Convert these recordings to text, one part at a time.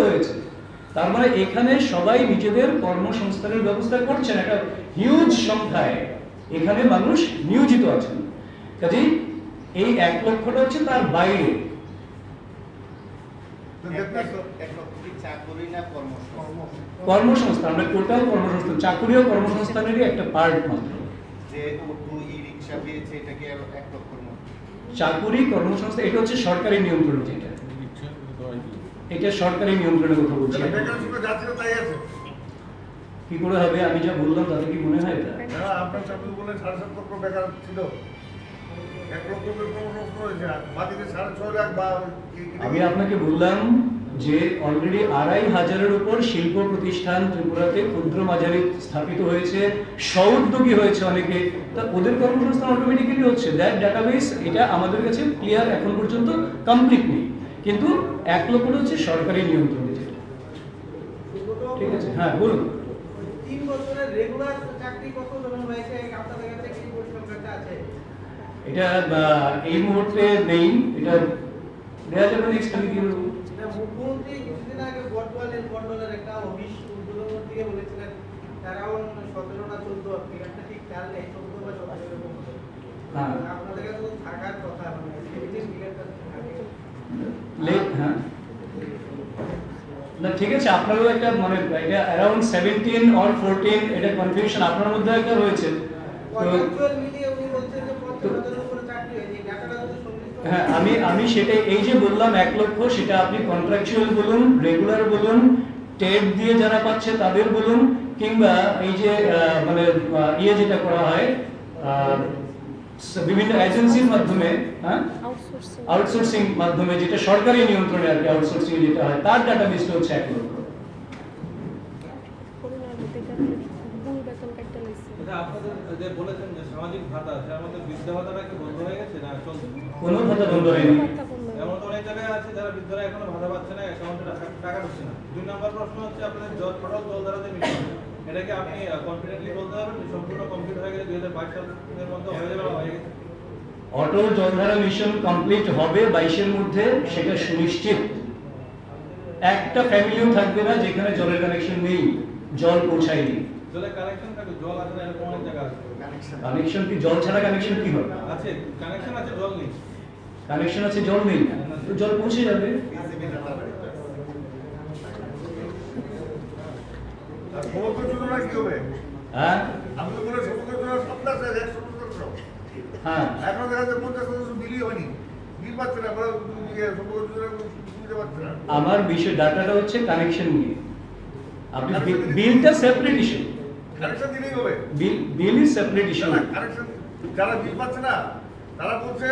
হয়েছে। তার মানে এখানে সবাই নিজেদের কর্মসংস্থানের ব্যবস্থা করছেন, একটা হিউজ সংখ্যায় এখানে মানুষ নিয়োজিত আছেন। কাজেই এই 1 লক্ষটা হচ্ছে তার বাইরে। কর্মসংস্থান, আমরা টোটাল কর্মসংস্থান, চাকুরিও কর্মসংস্থানেরই একটা পার্ট মাত্র। চাকুরি কর্মসংস্থান এটা হচ্ছে সরকারি নিয়ন্ত্রণ, যেটা এটা সরকারি নিয়ন্ত্রণের কথা বলছি। কি করে হবে? আমি যা বললাম তাতে কি মনে হয় এটা? আমি আপনাকে বললাম যে অলরেডি 2,500-এর উপর শিল্প প্রতিষ্ঠান ত্রিপুরাতে ক্ষুদ্র মাঝারি স্থাপিত হয়েছে, স্ব-উদ্যোগী হয়েছে অনেকে, তা ওদের কর্মসংস্থান অটোমেটিক্যালি হচ্ছে। দ্যাট ডাটাবেস এটা আমাদের কাছে ক্লিয়ার এখন পর্যন্ত কমপ্লিট নেই, কিন্তু 1 লক্ষ হচ্ছে সরকারি নিয়ন্ত্রণে যেটা। ঠিক আছে, হ্যাঁ বলুন। 3 বছরের রেগুলার চাকরি কত জন হয়েছে আপনাদের কাছে কি পরিসংখ্যানটা আছে? এটা এই মুহূর্তে নেই, এটা দেয়া যাবে নেক্সট উইকে। মুখ্যমন্ত্রী কিছুদিন আগে বটওয়ালের মন্ডলের একটা অফিস উদ্বোধন দিয়ে বলেছিলেন অ্যারাউন্ড 17 না 14, ফিগারটা ঠিক খেয়াল নেই, 14 বা 17 এরকম। হ্যাঁ, আপনাদের কাছে তো থাকার কথা, মানে এই ফিগারটা থাকে হ্যাঁ না, ঠিক আছে, আপনারও একটা মানে এটা অ্যারাউন্ড 17 অর 14 এটা কনফিউশন আপনার মধ্যে একটা রয়েছে। কন্ট্রাকচুয়াল মিলিয়ে উনি বলছেন যে 50,000 এর উপরে চাকরি হয়েছে, এই ডাটাটা যদি সংশ্লিষ্ট। হ্যাঁ, আমি সেটা এই যে বললাম 1 লক্ষ, সেটা আপনি কন্ট্রাকচুয়াল বলুন, রেগুলার বলুন, টেট দিয়ে যারা পাচ্ছে তাদের বলুন, কিংবা এই যে মানে যেটা করা হয় বিভিন্ন এজেন্সির মাধ্যমে, হ্যাঁ আউটসোর্সিং মাধ্যমে, যেটা সরকারি নিয়ন্ত্রণে আর কি, আউটসোর্সিং যেটা হয় তার ডাটা বেসটা হচ্ছে 1 লক্ষ। আপনাদের যে বলেছেন যে সামাজিক ভাতা, তার মধ্যে বৃদ্ধা ভাতাটা কি বন্ধ হয়ে গেছে না চলছে? কোনো ভাতা বন্ধ হয়নি। এমন তো অনেক জায়গায় আছে যারা বৃদ্ধরা এখনো ভাতা পাচ্ছে না, অ্যাকাউন্টে টাকা ঢুকছে না। 2 নম্বর প্রশ্ন হচ্ছে আপনাদের টোটাল জলধারাতে মিশন, এটা কি আপনি কনফিডেন্টলি বলতে পারবেন যে সম্পূর্ণ কমপ্লিট হয়ে গেছে 2022 সালের মধ্যে হয়ে যাবে? হয়ে গেছে। অটল জলধারা মিশন কমপ্লিট হবে 22-এর মধ্যে, সেটা সুনিশ্চিত। একটা ফ্যামিলিও থাকবে না যেখানে জলের কানেকশন নেই, জল পৌঁছায়নি। জলের কানেকশন থাকে, জল আছে না, এরকম অনেক জায়গা আছে। কানেকশন কি, জল ছাড়া কানেকশন কি হবে? আছে, কানেকশন আছে, জল নেই। কানেকশন আছে, জল নেই, তো জল পৌঁছে যাবে। হ্যাঁ হ্যাঁ, আমার বিষয় ডাটাটা হচ্ছে কানেকশন নিয়ে। আপনি বিলটা separate issue, bill is separate issue. যারা বিল পাচ্ছে না তারা বলছে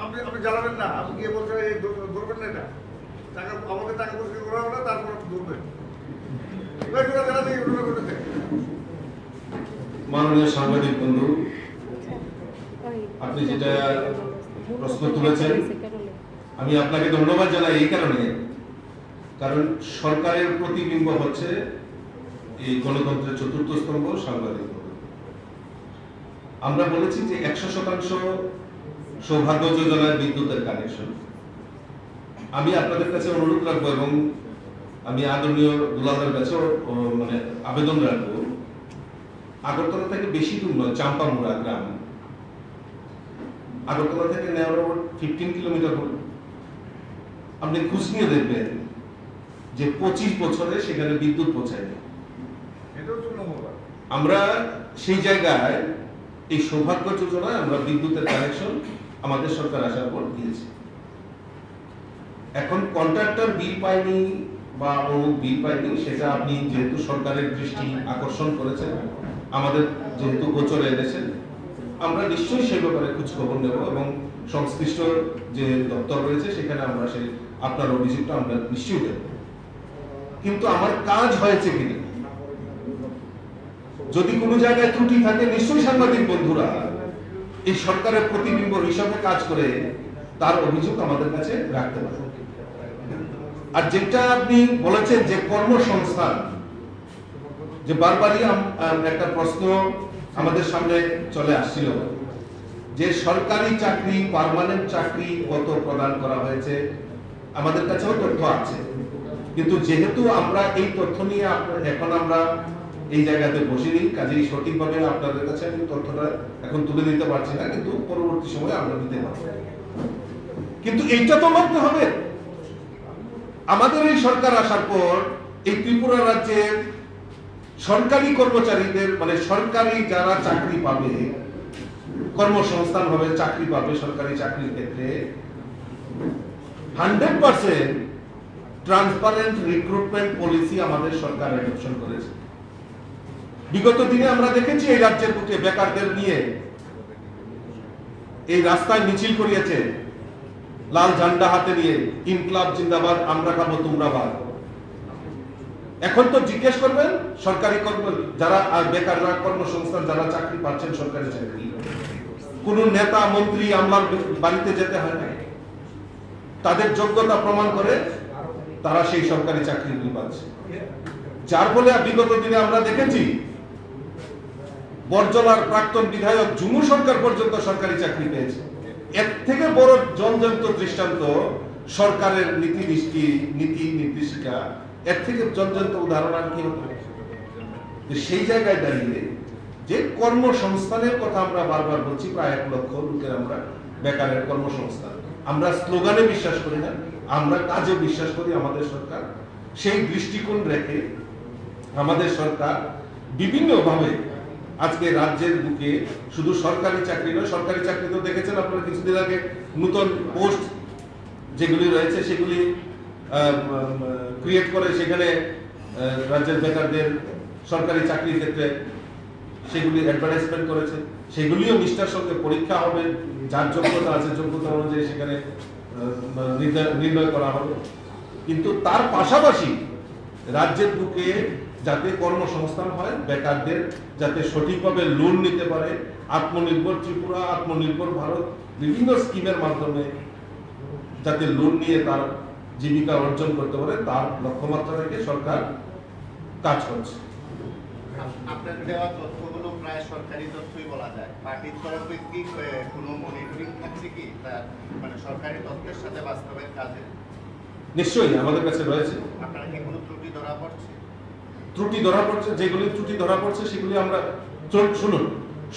আপনি জ্বালাবেন না, আপনি গিয়ে বলছে ধরবেন না, এটা টাকা আমাদের টাকা পরিষ্কার করা হবে না, তারপর ধরবেন। মাননীয় সাংবাদিক বন্ধু, আপনি যেটা প্রশ্ন তুলেছেন, আমি আপনাকে ধন্যবাদ জানাই এই কারণে, কারণ সরকারের প্রতিবিম্ব হচ্ছে এই গণতন্ত্রের 4র্থ স্তম্ভ সাংবাদিক। আমরা বলেছি যে 100% সৌভাগ্য যোজনার বিদ্যুতের কানেকশন। আমি আপনাদের কাছে অনুরোধ রাখবো এবং আমি আদরণীয় দুলালের কাছেও মানে আবেদন রাখবো, আগরতলা থেকে বেশি দূর নয়, চাম্পামুড়া গ্রাম, আগরতলা থেকে নেওয়া 15 কিলোমিটার হল। আপনি খোঁজ নিয়ে দেখবেন যে 25 বছরে সেখানে বিদ্যুৎ পৌঁছায়নি। আমরা সেই জায়গায় এই সৌভাগ্য যোজনায় আমরা বিদ্যুতের কানেকশন আমাদের সরকার আসার পর দিয়েছে। এখন কন্ট্রাক্টর বিল পায়নি বা অমুক বিল পায়নি, সেটা আপনি যেহেতু সরকারের দৃষ্টি আকর্ষণ করেছেন, আমাদের যেহেতু গোচরে এনেছেন, আমরা নিশ্চয়ই সে ব্যাপারে খোঁজ খবর নেব এবং সংশ্লিষ্ট যে দপ্তর রয়েছে সেখানে আমরা সেই আপনার অভিযোগটা আমরা নিশ্চয়ই দেব। কিন্তু আমার কাজ হয়েছে কিনা, যদি কোনো জায়গায় ত্রুটি থাকে নিশ্চয়ই সাংবাদিক বন্ধুরা এই সরকারের প্রতিবিম্ব হিসাবে কাজ করে তার অভিযোগ আমাদের কাছে রাখতে পারে। আর যেটা আপনি বলেছেন যে কর্মসংস্থান, যে বারবারই একটা প্রশ্ন আমাদের সামনে চলে আসছিল যে সরকারি চাকরি, পার্মানেন্ট চাকরি কত প্রদান করা হয়েছে, আমাদের কাছেও তথ্য আছে। কিন্তু যেহেতু আমরা এই তথ্য নিয়ে এখন আমরা এই জায়গাতে বসিনি, কাজেই সঠিকভাবে আপনাদের কাছে আমি তথ্যটা এখন তুলে দিতে পারছি না, কিন্তু পরবর্তী সময়ে আমরা দিতে পারবো। কিন্তু এইটা তো মানতে হবে, আমাদের এই সরকার আসার পর এই ত্রিপুরা রাজ্যের সরকারি কর্মচারীদের মানে সরকারি যারা চাকরি পাবে, কর্মসংস্থান হবে, চাকরি পাবে, সরকারি চাকরির ক্ষেত্রে 100% ট্রান্সপারেন্ট রিক্রুটমেন্ট পলিসি আমাদের সরকার অ্যাডপশন করেছে। বিগত দিনে আমরা দেখেছি এই রাজ্যের বুকে বেকারদের নিয়ে এই রাস্তায় মিছিল করিয়েছে, লাল ঝান্ডা হাতে নিয়ে, ইনকলাব জিন্দাবাদ, আমরা খাবো তোমরা বাদ। এখন তো জিজ্ঞেস করবেন সরকারি যারা বেকাররা কর্মসংস্থান যারা চাকরি পাচ্ছেন সরকারি চাকরি, কোন নেতা মন্ত্রী আমলার বাড়িতে যেতে হয় না, তাদের যোগ্যতা প্রমাণ করে তারা সেই সরকারি চাকরিগুলি পাচ্ছে। যার ফলে বিগত দিনে আমরা দেখেছি বরজলার প্রাক্তন বিধায়ক ঝুমু সরকার পর্যন্ত সরকারি চাকরি পেয়েছে। এর থেকে বড় জলজন্ত দৃষ্টান্ত সরকারের নীতি নির্দেশিকা, এর থেকে জলজন্ত উদাহরণ আর কি হতে পারে? সেই জায়গায় দাঁড়িয়ে যে কর্মসংস্থানের কথা আমরা বারবার বলছি, প্রায় 1 লক্ষ লোকের আমরা বেকারের কর্মসংস্থান, আমরা স্লোগানে বিশ্বাস করি না, আমরা কাজে বিশ্বাস করি। আমাদের সরকার সেই দৃষ্টিকোণ রেখে আমাদের সরকার বিভিন্নভাবে আজকে রাজ্যের বুকে শুধু সরকারি চাকরি নয়, সরকারি চাকরি তো দেখেছেন আপনারা কিছুদিন আগে নতুন পোস্ট যেগুলি রয়েছে সেগুলি ক্রিয়েট করে সেখানে রাজ্যের বেকারদের সরকারি চাকরির ক্ষেত্রে সেগুলি অ্যাডভার্টাইজমেন্ট করেছে, সেগুলিও নিষ্ঠার সঙ্গে পরীক্ষা হবে, যার যোগ্যতা আছে যোগ্যতা অনুযায়ী সেখানে নির্ণয় করা হবে। কিন্তু তার পাশাপাশি রাজ্যের বুকে যাতে কর্মসংস্থান হয়, বেকারদের যাতে সঠিকভাবে লোন নিতে পারে, আত্মনির্ভর ত্রিপুরা, আত্মনির্ভর ভারত বিভিন্ন স্কিমের মাধ্যমে যাতে লোন নিয়ে তার জীবিকা অর্জন করতে পারে, তার লক্ষ্যমাত্রা রেখে সরকার কাজ করছে। আপনার দেওয়া তথ্যগুলো প্রায় সরকারি তথ্যই বলা যায়। পার্টির তরফে কি কোনো মনিটরিং থাকছে কি তার মানে সরকারি তথ্যের সাথে বাস্তবের কাজে? নিশ্চয়ই আমাদের কাছে রয়েছে। আপনারা কি কোনো ত্রুটি ধরা পড়ছে? ত্রুটি ধরা পড়ছে, যেগুলি ত্রুটি ধরা পড়ছে সেগুলি আমরা শুনুন,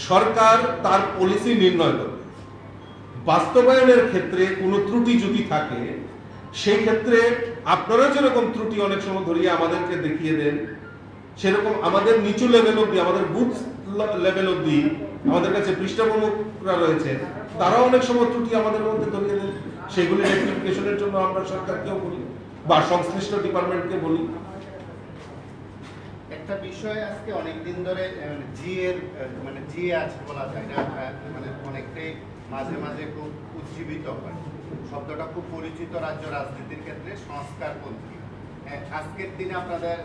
সরকার তার পলিসি নির্ণয় করবে, বাস্তবায়নের ক্ষেত্রে কোনো ত্রুটি যদি থাকে সেই ক্ষেত্রে আপনারা যেরকম ত্রুটি অনেক সময় ধরিয়ে আমাদেরকে দেখিয়ে দেন, সেরকম আমাদের নিচু লেভেল অব্দি, আমাদের বুথ লেভেল অব্দি আমাদের কাছে পৃষ্ঠপ্রমুখরা রয়েছে, তারা অনেক সময় ত্রুটি আমাদের মধ্যে ধরিয়ে দেন, সেগুলি রেকটিফিকেশনের জন্য আমরা সরকারকেও বলি বা সংশ্লিষ্ট ডিপার্টমেন্টকে বলি। একটা বিষয় আজকে অনেকদিন ধরে জিএ আছে বলা যায়, মানে অনেকটাই মাঝে মাঝে খুব উজ্জীবিত হয়, শব্দটা খুব পরিচিত রাজ্য রাজনীতির ক্ষেত্রে, সংস্কারপন্থী। আজকের দিনে আপনাদের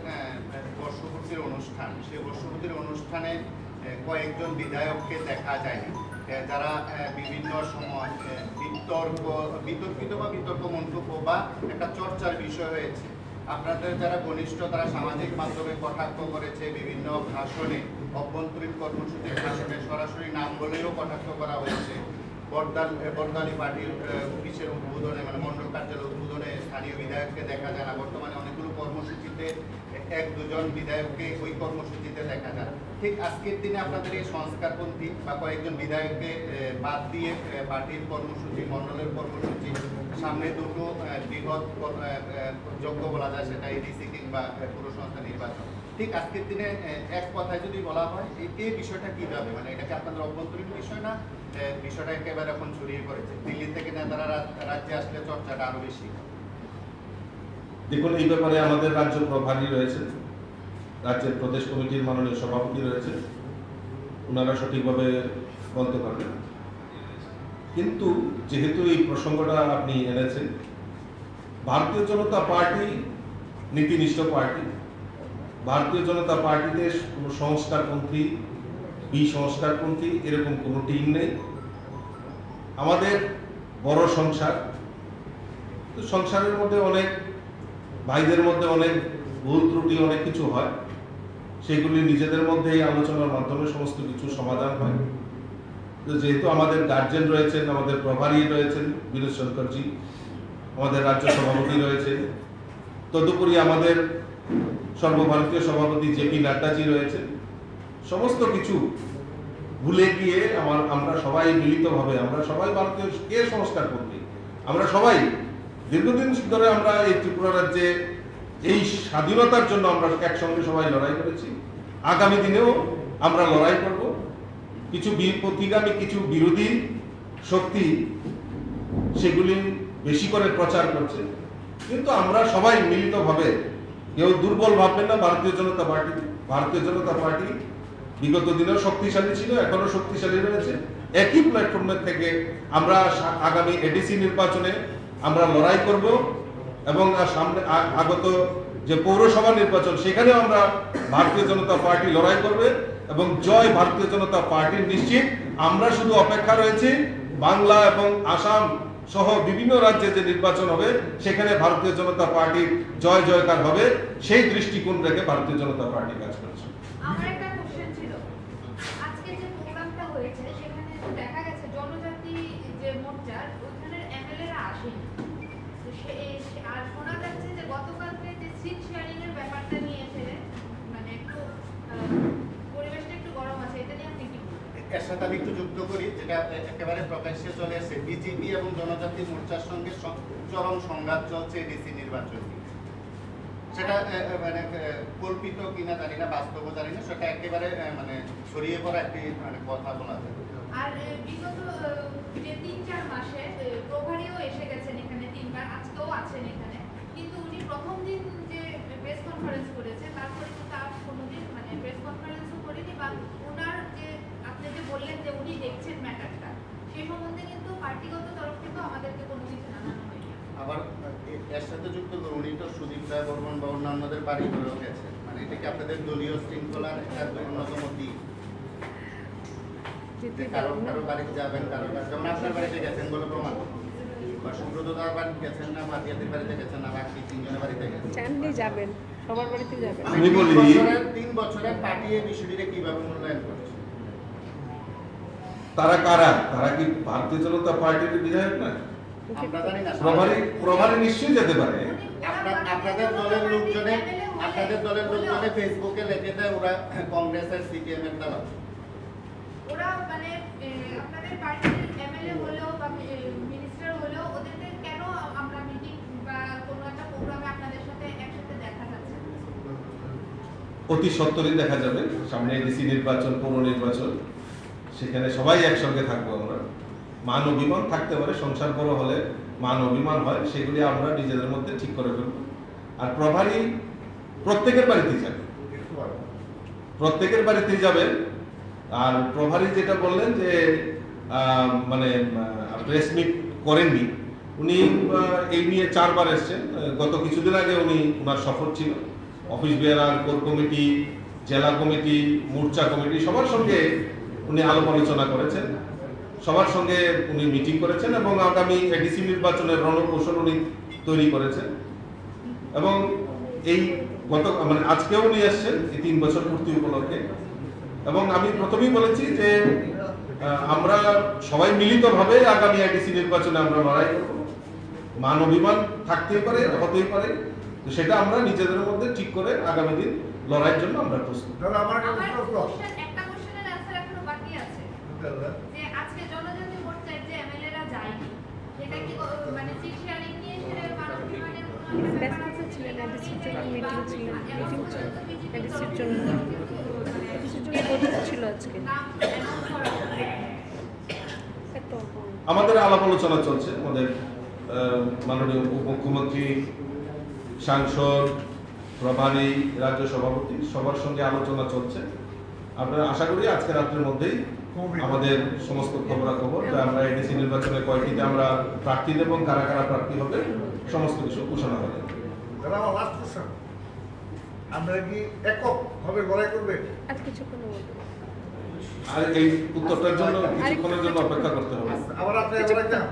বর্ষপূর্তির অনুষ্ঠান, সেই বর্ষপূর্তির অনুষ্ঠানে কয়েকজন বিধায়ককে দেখা যায়নি, যারা বিভিন্ন সময় বিতর্কিত বা বিতর্ক মন্তব্য বা একটা চর্চার বিষয় হয়েছে। আপনাদের যারা ঘনিষ্ঠ তারা সামাজিক মাধ্যমে কটাক্ষ করেছে, বিভিন্ন ভাষণে, অভ্যন্তরীণ কর্মসূচির ভাষণে সরাসরি নাম বলেও কটাক্ষ করা হয়েছে। বরদালি পার্টির অফিসের উদ্বোধনে মানে মন্ডল কার্যালয় উদ্বোধনে স্থানীয় বিধায়ককে দেখা যায় না। বর্তমানে অনেকগুলো কর্মসূচিতে 1-2 বিধায়ককে ওই কর্মসূচিতে দেখা যায়। ঠিক আজকের দিনে আপনাদের এই সংস্কারপন্থী বা কয়েকজন বিধায়ককে বাদ দিয়ে পার্টির কর্মসূচি, মন্ডলের কর্মসূচি, সামনে দুটো বৃহৎ যোগ্য বলা যায় সেটা এডিসি কিংবা পুর সংস্থা নির্বাচন, ঠিক আজকের দিনে এক কথায় যদি বলা হয় এই বিষয়টা কিভাবে, মানে এটা কি আপনাদের অভ্যন্তরীণ বিষয় না বিষয়টা একেবারে এখন ছড়িয়ে পড়েছে, দিল্লি থেকে নেতারা রাজ্যে আসলে চর্চাটা আরো বেশি? দেখুন, এই ব্যাপারে আমাদের রাজ্য প্রভারী রয়েছে, রাজ্যের প্রদেশ কমিটির মাননীয় সভাপতি রয়েছে, ওনারা সঠিকভাবে বলতে পারবেন। কিন্তু যেহেতু এই প্রসঙ্গটা আপনি এনেছেন, ভারতীয় জনতা পার্টি নীতিনিষ্ঠ পার্টি, ভারতীয় জনতা পার্টিতে কোনো সংস্কারপন্থী বিসংস্কারপন্থী এরকম কোনো টিম নেই। আমাদের বড় সংসার, সংসারের মধ্যে অনেক ভাইদের মধ্যে অনেক ভুল ত্রুটি অনেক কিছু হয়, সেগুলি নিজেদের মধ্যে এই আলোচনার মাধ্যমে সমস্ত কিছু সমাধান হয়। যেহেতু আমাদের গার্জেন রয়েছেন, আমাদের প্রভারী রয়েছেন বিনোদ শঙ্করজি, আমাদের রাজ্য সভাপতি রয়েছে, তো তদুপরি আমাদের সর্বভারতীয় সভাপতি জেপি নাড্ডাজি রয়েছে। সমস্ত কিছু ভুলে গিয়ে আমরা সবাই মিলিতভাবে, আমরা সবাই ভারতীয় কে সংস্কার কর্মী, আমরা সবাই দীর্ঘদিন ধরে আমরা এই ত্রিপুরা রাজ্যে এই স্বাধীনতার জন্য আমরা একসঙ্গে সবাই লড়াই করেছি। আগামী দিনেও আমরা লড়াই করব। কিছু প্রতিগামী, কিছু বিরোধী শক্তি সেগুলি বেশি করে প্রচার করছে, কিন্তু আমরা সবাই মিলিতভাবে, কেউ দুর্বল ভাববেন না ভারতীয় জনতা পার্টি। ভারতীয় জনতা পার্টি বিগত দিনেও শক্তিশালী ছিল, এখনো শক্তিশালী রয়েছে। একই প্ল্যাটফর্মের থেকে আমরা আগামী এডিসি নির্বাচনে আমরা লড়াই করব এবং সামনে আগত যে পৌরসভা নির্বাচন সেখানেও আমরা ভারতীয় জনতা পার্টি লড়াই করবে এবং জয় ভারতীয় জনতা পার্টির নিশ্চিত। আমরা শুধু অপেক্ষা রয়েছি বাংলা এবং আসাম সহ বিভিন্ন রাজ্যে যে নির্বাচন হবে সেখানে ভারতীয় জনতা পার্টির জয় জয়কার হবে, সেই দৃষ্টিকোণ রেখে ভারতীয় জনতা পার্টি কাজ করছে। আমার একটা কোশ্চেন ছিল, আজকে যে প্রোগ্রামটা হয়েছে সেখানে দেখা গেছে জনজাতি যে মোর্চার ওখানের এমএলএরা আসেনি, আর শোনা যাচ্ছে যে গতকালকে যে সিট শেয়ারিং এর ব্যাপারটা নিয়ে এসে মানে একটু পরিবেশটা একটু গরম আছে, এটা নিয়ে আপনি কি বলবেন? এর সাথে আমি একটু যুক্ত করি, যেটা একেবারে প্রকাশ্যে চলে আসে, বিজেপি এবং জনজাতি মোর্চার সঙ্গে চরম সংঘাত চলছে ডিসি নির্বাচন নিয়ে। সেটা মানে কল্পিত কিনা জানি না, বাস্তব জানি না, সেটা একেবারে মানে ছড়িয়ে পড়া একটি মানে কথা বলা যায়। আর বিগত যে ৩-৪ মাসে প্রভারীও এসে গেছেন এখানে ৩বার, আজকেও আছেন এখানে, কিন্তু উনি প্রথম দিন যে প্রেস কনফারেন্স করেছে তারপরে কিন্তু আর কোনোদিন মানে প্রেস কনফারেন্সও করেনি, বা ওনার যে আপনি যে বললেন যে উনি দেখছেন ম্যাটারটা, সেই সম্বন্ধে কিন্তু পার্টিগত তরফ থেকে আমাদেরকে কোনো কিছু জানানো হয়নি। আবার এর সাথে যুক্ত করে উনি তো সুদীপ রায় বর্মন বা অন্যান্যদের বাড়ি ঘরেও গেছেন, মানে এটা কি আপনাদের দলীয় শৃঙ্খলার একটা অন্যতম দিক? কারো বাড়িতে যাবেন, কারো যেমন আপনার বাড়িতে গেছেন বলে প্রমাণ, বা সুব্রতদার বাড়িতে গেছেন না, মাতিয়াদের বাড়িতে গেছেন না, বাকি 3 জনের বাড়িতে গেছেন, চান্দি যাবেন, সবার বাড়িতে যাবেন। আমি বলি 3 বছরের পার্টি এই বিষয়টিকে কিভাবে মূল্যায়ন করছে? তারা কারা? তারা কি ভারতীয় জনতা পার্টির বিধায়ক না? আমরা জানি না। প্রভারী নিশ্চয়ই যেতে পারে। আপনাদের দলের লোকজনে ফেসবুকে লিখে দেয় ওরা কংগ্রেসের সিপিএম এর দল। ওরা মানে আপনাদের পার্টির এমএলএ হলেও বা মিনিস্টার হলেও ওদেরকে কেন আমরা মিটিং বা কোনো একটা প্রোগ্রামে আপনাদের সাথে একসাথে দেখা যাচ্ছে? অতি সত্তরই দেখা যাবে, সামনে ডিসি নির্বাচন, পৌর নির্বাচন, সেখানে সবাই একসঙ্গে থাকবো আমরা। মান অভিমান থাকতে পারে, সংসার বড় হলে মান অভিমান হয়, সেগুলি আমরা নিজেদের মধ্যে ঠিক করে ফেলবো। আর প্রভারী প্রত্যেকের বাড়িতেই যাবে, প্রত্যেকের বাড়িতেই যাবে। আর প্রভারী যেটা বললেন যে মানে প্রেস মিট করেননি, উনি এই নিয়ে 4 বার এসছেন। গত কিছুদিন আগে ওনার সফর ছিল, অফিস বেয়ারার, কোর কমিটি, জেলা কমিটি, মোর্চা কমিটি সবার সঙ্গে উনি আলাপ আলোচনা করেছেন, সবার সঙ্গে উনি মিটিং করেছেন এবং আগামী এডিসি নির্বাচনের রণকৌশল উনি তৈরি করেছেন। এবং এই মানে আজকেও উনি এসছেন এই 3 বছর পূর্তি উপলক্ষে। এবং আমি প্রথমেই বলেছি যে আমরা সবাই মিলিতভাবে আগামী এডিসি নির্বাচনে আমরা লড়াই করব। মান অভিমান থাকতেই পারে, হতেই পারে, তো সেটা আমরা নিজেদের মধ্যে ঠিক করে আগামী দিন লড়াইয়ের জন্য আমরা প্রস্তুত। দাদা আমার একটা আমার প্রশ্ন। একটা কোশ্চেনের অ্যানসার এখনো বাকি আছে, যে আজকে জনজাতি মোর্চার যে এমএলএরা যায়নি, সেটা কি মানে সিট শেয়ারিং নিয়ে সেটা মানব বিমানের কোনো ব্যস্ত ছিলেন, এডিসির জন্য মিটিং ছিল, এডিসির জন্য বৈঠক ছিল আজকে। আমাদের আলাপ আলোচনা চলছে, আমাদের মাননীয় উপমুখ্যমন্ত্রী, সাংসদ, প্রভারী, রাজ্য সভাপতি সবার সঙ্গে আলোচনা চলছে। আমরা আশা করি আজকে রাত্রের মধ্যেই আমাদের সমস্ত খবরাখবর, আমরা এডিসি নির্বাচনে কয়েকটিতে আমরা প্রার্থী দেব এবং কারা কারা প্রার্থী হবে সমস্ত কিছু ঘোষণা হবে। দাদা আমার লাস্ট কোশ্চেন, আমরা কি একক ভাবে লড়াই করবে? আর কিছুক্ষণ বলবো। আর এই উত্তরটার জন্য কিছুক্ষণের জন্য অপেক্ষা করতে হবে। আবার আপনি এবার যান।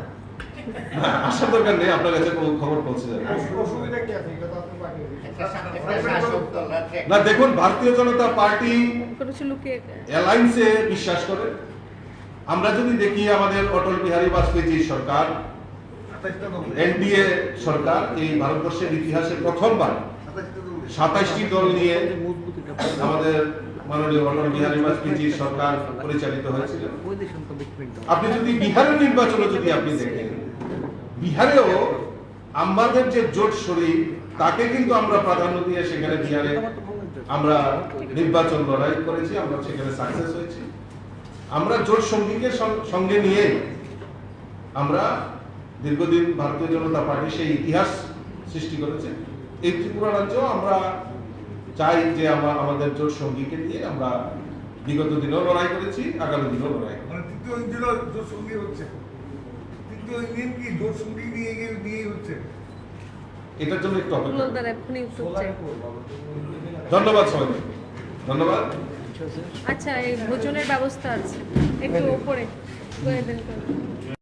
না, আসার দরকার নেই, আপনার কাছে খবর পৌঁছে যাবে। অসুবিধা কি আছে? এটা তো আপনি পাঠিয়ে দিন। না দেখুন, ভারতীয় জনতা পার্টি কোনো কিছু লুকিয়ে অ্যালায়েন্সে বিশ্বাস করে। আমরা যদি দেখি আমাদের অটল বিহারী বাজপেয়ী সরকার 27টা দল। এনডিএ সরকার এই ভারতবর্ষের ইতিহাসে প্রথমবার 27টি দল নিয়ে আমাদের মাননীয় অটল বিহারী বাজপেয়ীর সরকার পরিচালিত হয়েছিল। আপনি যদি বিহারের নির্বাচনে যদি আপনি দেখেন, বিহারেও আমাদের যে জোট শরীর তাকে কিন্তু আমরা প্রাধান্য দিয়ে সেখানে বিহারে আমরা নির্বাচন লড়াই করেছি, আমরা সেখানে সাকসেস হয়েছি। আমরা জোট সঙ্গীকে সঙ্গে নিয়ে আমরা দীর্ঘদিন ভারতীয় জনতা পার্টি সেই ইতিহাস সৃষ্টি করেছে। এই ত্রিপুরা রাজ্য আমরা চাই যে আমরা আমাদের জোট সঙ্গীকে নিয়ে আমরা বিগত দিনেও লড়াই করেছি, আগামী দিনেও লড়াই করব। মানে তৃতীয় ইঞ্জিনও জোট সঙ্গী হচ্ছে, তৃতীয় ইঞ্জিন কি জোট সঙ্গী নিয়েই হচ্ছে। এটার জন্য একটু অপেক্ষা করুন। লোকদার এক্ষুনি উত্তর চাই। ধন্যবাদ সবাইকে, ধন্যবাদ। আচ্ছা, এই ভোজনের ব্যবস্থা আছে একটু ওপরে করে দেন।